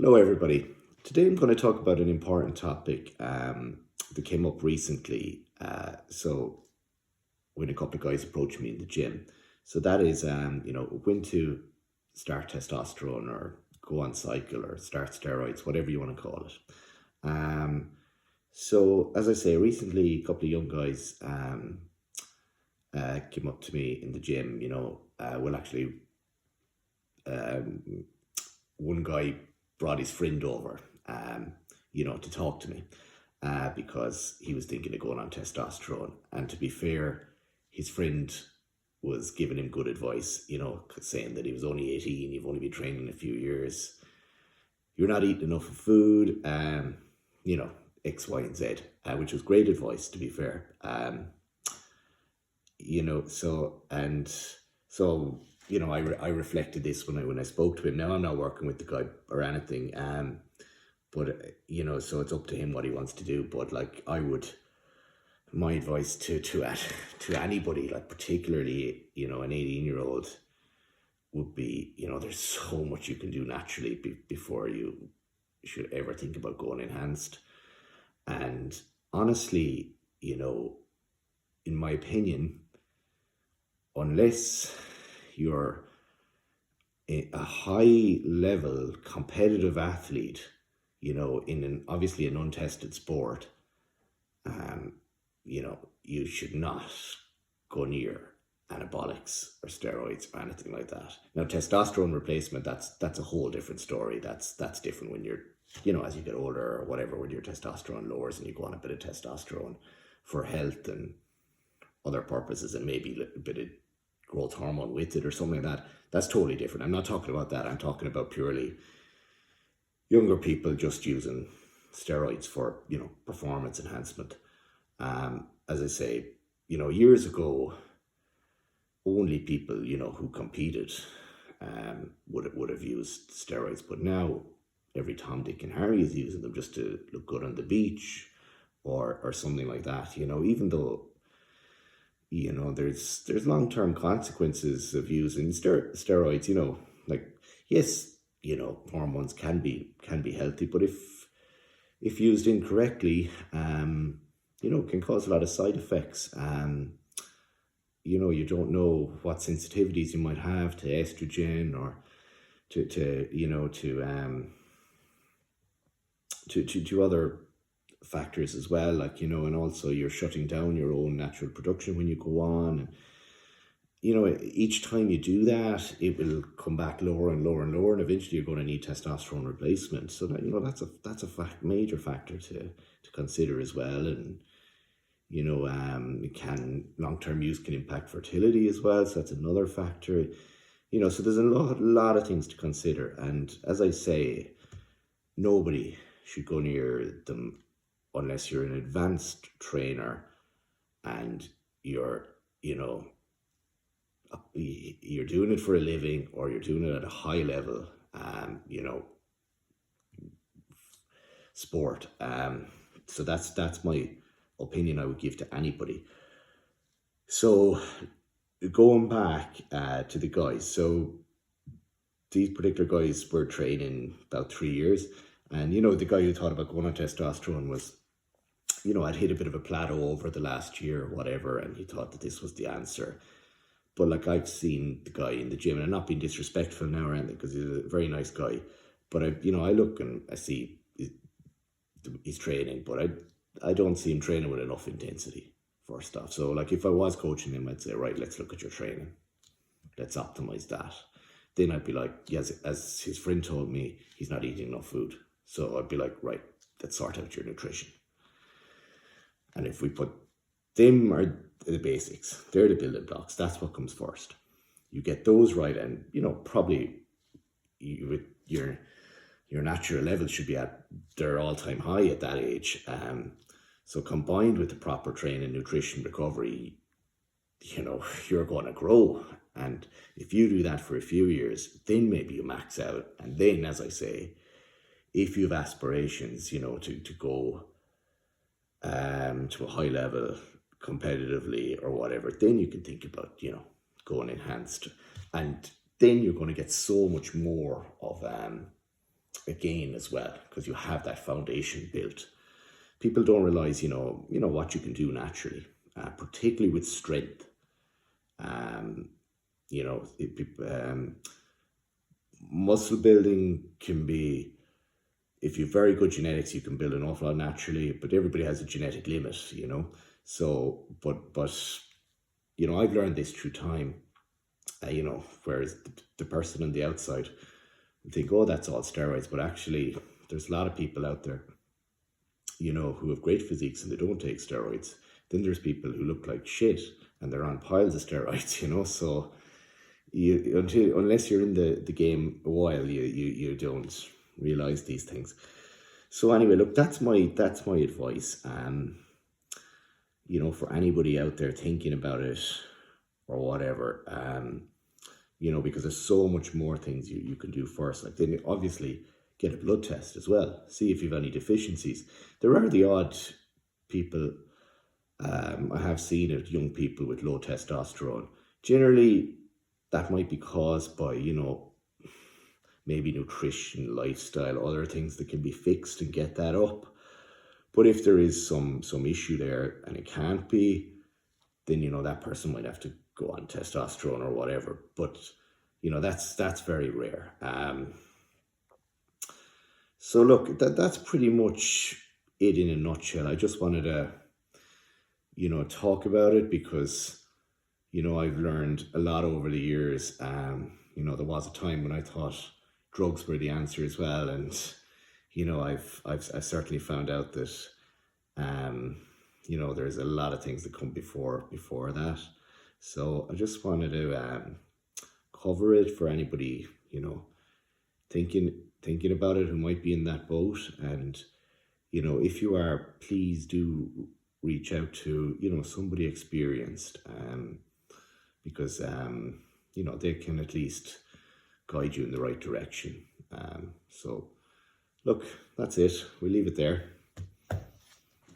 Hello, everybody. Today I'm going to talk about an important topic that came up recently. So when a couple of guys approached me in the gym, so that is, when to start testosterone or go on cycle or start steroids, whatever you want to call it. So as I say, recently a couple of young guys came up to me in the gym. One guy brought his friend over, to talk to me because he was thinking of going on testosterone. And to be fair, his friend was giving him good advice, saying that he was only 18, you've only been training a few years, you're not eating enough of food, X, Y, and Z, which was great advice, to be fair. I reflected this when I spoke to him. Now I'm not working with the guy or anything, so it's up to him what he wants to do. But my advice to anybody, like particularly an 18-year-old, would be there's so much you can do naturally before you should ever think about going enhanced. And honestly, in my opinion, unless you're a high level competitive athlete, in obviously an untested sport, you should not go near anabolics or steroids or anything like that. Now, testosterone replacement, that's a whole different story. That's different when you're, as you get older or whatever, when your testosterone lowers and you go on a bit of testosterone for health and other purposes, and maybe a bit of growth hormone with it or something like that. That's totally different. I'm not talking about that. I'm talking about purely younger people just using steroids for, performance enhancement. As I say, years ago, only people, who competed would have used steroids. But now every Tom, Dick, and Harry is using them just to look good on the beach or something like that, even though there's long-term consequences of using steroids. Yes, hormones can be healthy, but if used incorrectly, can cause a lot of side effects. You don't know what sensitivities you might have to estrogen or to other factors as well, and also you're shutting down your own natural production when you go on. And each time you do that, it will come back lower and lower and lower, and eventually you're going to need testosterone replacement. So that that's a major factor to consider as well. And long-term use can impact fertility as well, so that's another factor. So there's a lot of things to consider. And as I say, nobody should go near them unless you're an advanced trainer and you're doing it for a living, or you're doing it at a high level, sport. So that's my opinion I would give to anybody. So going back to the guys, so these particular guys were training about 3 years, and the guy who thought about going on testosterone was, I'd hit a bit of a plateau over the last year or whatever, and he thought that this was the answer. But I've seen the guy in the gym, and I'm not being disrespectful now or anything, because he's a very nice guy. But I look and I see he's training, but I don't see him training with enough intensity, first off. So if I was coaching him, I'd say, right, let's look at your training. Let's optimize that. Then I'd be like, yes, as his friend told me, he's not eating enough food. So I'd be like, right, let's sort out your nutrition. And if we put them are the basics, they're the building blocks, that's what comes first. You get those right, and probably your natural levels should be at their all-time high at that age. So combined with the proper training, nutrition, recovery, you're going to grow. And if you do that for a few years, then maybe you max out. And then, as I say, if you have aspirations, to go to a high level competitively or whatever, then you can think about, going enhanced. And then you're going to get so much more of again as well, because you have that foundation built. People don't realize, what you can do naturally, particularly with strength. Um, you know, muscle building can be, if you've very good genetics, you can build an awful lot naturally, but everybody has a genetic limit. So, but I've learned this through time. Whereas the person on the outside would think, oh, that's all steroids, but actually, there's a lot of people out there, who have great physiques and they don't take steroids. Then there's people who look like shit and they're on piles of steroids. So unless you're in the game a while, you don't realize these things. So anyway, look, that's my advice. For anybody out there thinking about it or whatever, because there's so much more things you can do first. Like, then obviously get a blood test as well. See if you've any deficiencies. There are the odd people, I have seen it, young people with low testosterone. Generally, that might be caused by, maybe nutrition, lifestyle, other things that can be fixed and get that up. But if there is some issue there and it can't be, then, that person might have to go on testosterone or whatever. But, that's very rare. So look, that's pretty much it in a nutshell. I just wanted to, talk about it because, I've learned a lot over the years. There was a time when I thought drugs were the answer as well. And, I've certainly found out that, there's a lot of things that come before that. So I just wanted to cover it for anybody, thinking about it who might be in that boat. And, if you are, please do reach out to, somebody experienced, because, they can at least guide you in the right direction. So look, that's it. We'll leave it there.